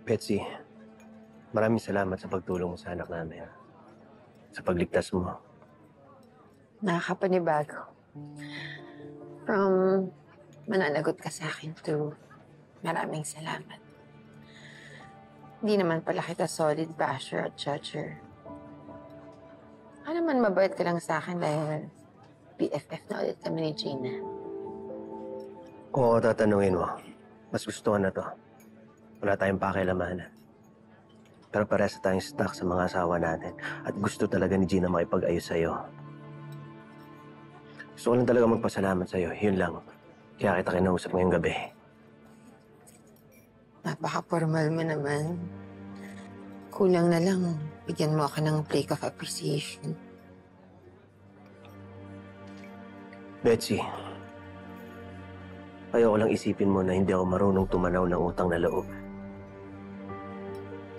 Betsy, maraming salamat sa pagtulong mo sa anak namin. Sa pagligtas mo. Nakakapanibago. From mananagot ka sa akin to maraming salamat. Hindi naman pala kita solid basher at judger. Ano man mabait ka lang sa akin dahil BFF na ulit kami ni Gina. Kung ako tatanungin mo, mas gusto ko na to. Wala tayong pakialamanan. Pero parehas tayong stuck sa mga asawa natin at gusto talaga ni Gina makipag-ayos sa'yo. Gusto ko lang talaga magpasalamat sa'yo. Yun lang. Kaya kita kinausap ngayong gabi. Napaka-formal mo naman. Kulang na lang, bigyan mo ako ng break of appreciation. Betsy, ayoko lang isipin mo na hindi ako marunong tumanaw ng utang na loob.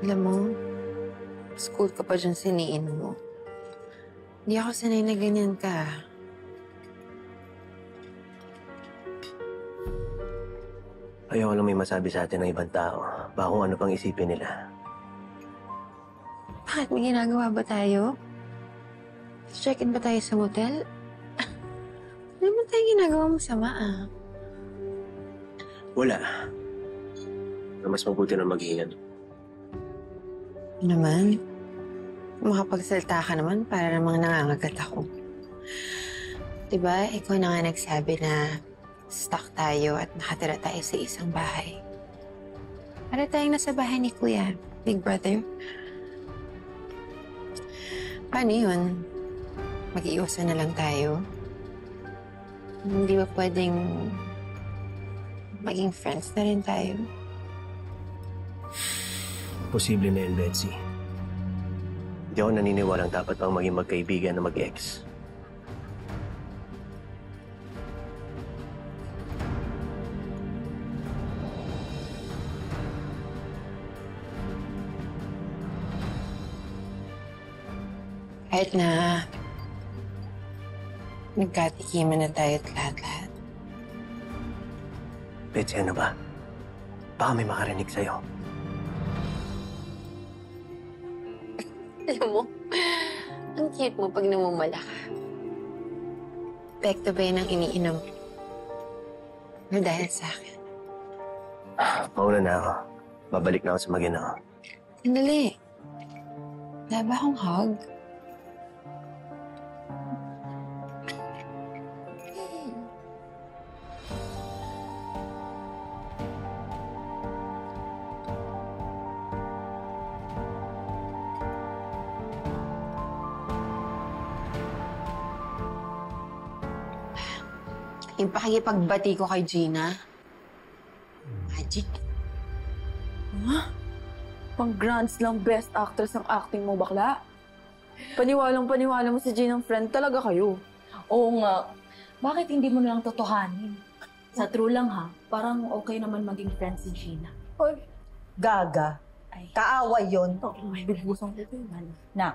Alam mo, school ka pa dyan siniin mo. Hindi ako sanay na ganyan ka. Ayoko lang may masabi sa atin ng ibang tao. Baka kung ano pang isipin nila. Bakit? May ginagawa ba tayo? Check-in ba tayo sa motel? Ano naman tayo ginagawa mo sama Wala. Na mas mabuti na mag-iingat. Naman? Makapagsalita ka naman para namang nangangagat ako. Diba, ikaw na nga nagsabi na stuck tayo at nakatira tayo sa isang bahay. Para tayong nasa bahay ni Kuya, Big Brother. Paano yun? Mag-iwasan na lang tayo? Hindi ba pwedeng maging friends na rin tayo? Posible na yun, Betsy. Hindi ako naniniwalang dapat pang maging magkaibigan na mag-ex. Kahit na nagkatikiman na tayo at lahat-lahat. Betsy, ano ba? Baka may makarinig sa'yo. Alam mo, ang cute mo pag namumala ka. Pekto ba yun ang iniinom? Or dahil sa akin? Mauna na ako. Babalik na ako sa Maguinao. Sandali. Wala ba akong hug? Yung pakikipagbati ko kay Gina. Magic. Ha? Pang Grand Slam Best Actress ang acting mo, bakla. Paniwalang-paniwala mo si Gina ng friend talaga kayo. Oo nga. Bakit hindi mo nalang totohanin? Sa true lang ha, parang okay naman maging friend si Gina. Oy, gaga. Ay. Kaaway yun. May bilbusang ko yun. Na,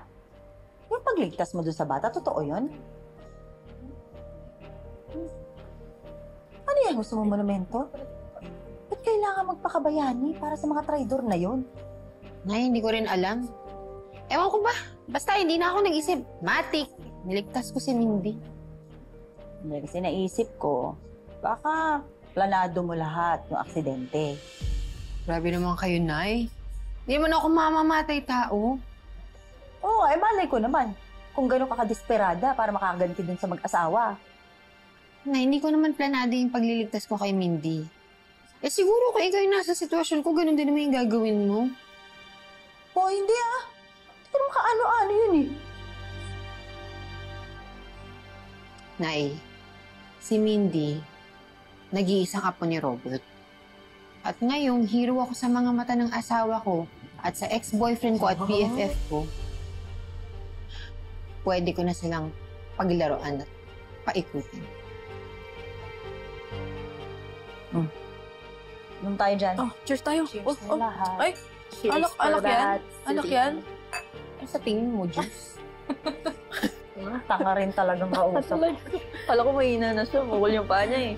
yung pagligtas mo doon sa bata, totoo yun? Ano yan? Gusto mo monumento? Ba't kailangan magpakabayani para sa mga traidor na yun? Nay, hindi ko rin alam. Ewan ko ba? Basta hindi na ako nag-isip. Matik. Niligtas ko si Mindy. Hindi kasi naisip ko, baka planado mo lahat yung aksidente. Grabe naman kayo, Nay. Hindi naman ako mamamatay tao. Oo, malay ko naman. Kung gano'n ka kadesperada para makaganti dun sa mag-asawa. Nay, hindi ko naman planado yung pagliligtas ko kay Mindy. Eh siguro kung ikaw yung nasa sitwasyon ko, ganun din naman yung gagawin mo. Oh, hindi ah. Hindi ko naman kaano-ano yun eh. Nay, si Mindy, nag-iisang apo ni Robert. At ngayong hero ako sa mga mata ng asawa ko at sa ex-boyfriend ko at BFF ko, pwede ko na silang paglaruan at paikutin. Nung tayo dyan. Oh, cheers tayo. Cheers na lahat. Ay, Cheers alak yan? Alak yan? Ay, sa tingin mo, Diyos. Tanga rin talagang kausap. Kala ko mahina na siya. Mukul yung paa niya eh.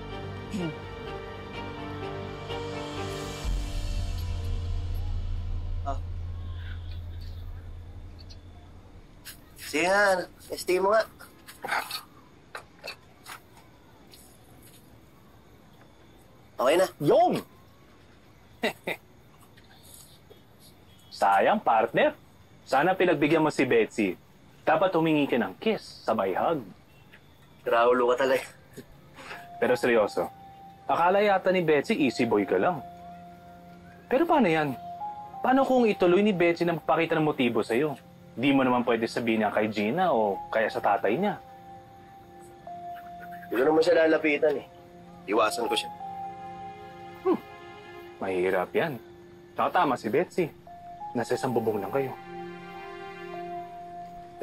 Sige nga, stay mo nga. Okay na. Yun! Sayang, partner. Sana pinagbigyan mo si Betsy. Dapat humingi ka ng kiss, sabay hug. Raulo ka talaga. Pero seryoso, akala yata ni Betsy easy boy ka lang. Pero paano yan? Paano kung ituloy ni Betsy na magpakita ng motibo sa'yo? Di mo naman pwede sabihin niya kay Gina o kaya sa tatay niya. Hindi ko naman siya lalapitan eh. Iwasan ko siya. Mahirap yan. Nakatama si Betsy. Nasa isang bubong lang kayo.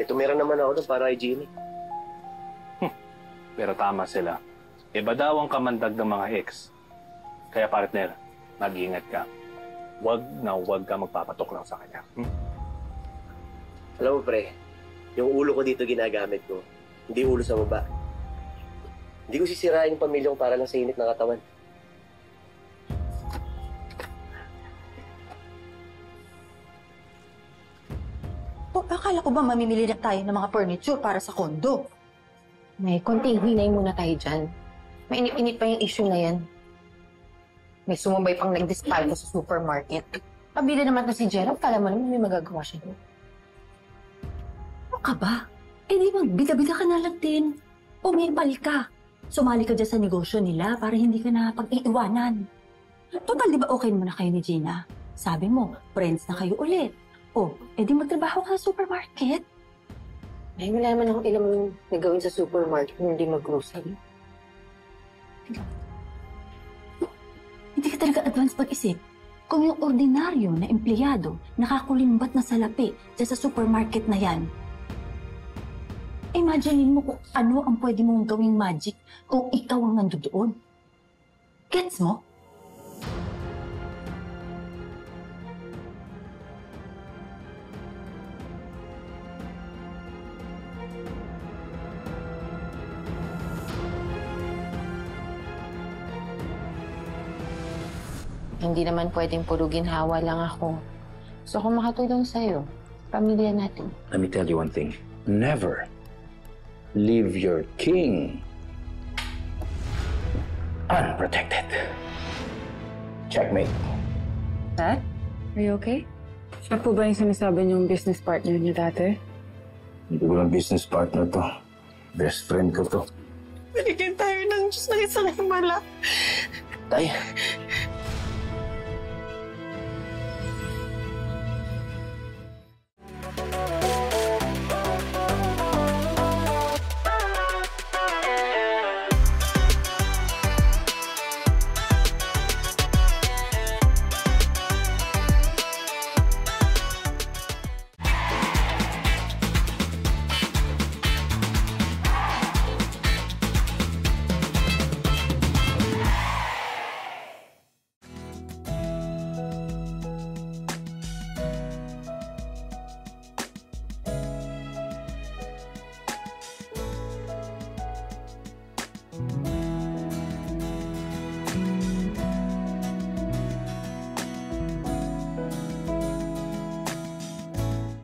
Eh, tumira naman ako doon para kay Gina. Pero tama sila. Iba daw ang kamandag ng mga ex. Kaya partner, mag-iingat ka. Huwag ka magpapatok lang sa kanya. Alam mo pre, yung ulo ko dito ginagamit ko. Hindi ulo sa baba. Hindi ko sisirain yung pamilyang para lang sa init ng katawan. O, akala ko ba mamimili na tayo ng mga furniture para sa kondo? May konting hinay muna tayo dyan. Mainit-init pa yung issue na yan. May sumabay pang nag-dispaldo sa supermarket. Pabili naman to si Gerald, kala mo naman may magagawa siya doon. Ano ka ba? Eh di magbida-bida ka na lang din. Umibal ka. Sumali ka dyan sa negosyo nila para hindi ka na pag-iiwanan. Total, di ba okay naman na kayo ni Gina? Sabi mo, friends na kayo ulit. Oh, edi magtrabaho ka sa supermarket. Ay, wala naman akong ilang nagawin sa supermarket kung hindi mag-grocery. Hindi ka talaga advance pag-isip. Kung yung ordinaryo na empleyado nakakulimbat na salapi dyan sa supermarket na yan, imagine mo kung ano ang pwede mong gawing magic kung ikaw ang nandoon. Gets mo? Hindi naman pwedeng puro ginhawa lang ako. So kung makatulong sa'yo, pamilya natin. Let me tell you one thing. Never leave your king unprotected. Checkmate. Dad? Are you okay? Siya po ba yung sinasabi niyong business partner niyo dati? Hindi ko lang business partner to. Best friend ko to. Binigyan tayo ng Diyos ng isang himala. Tay,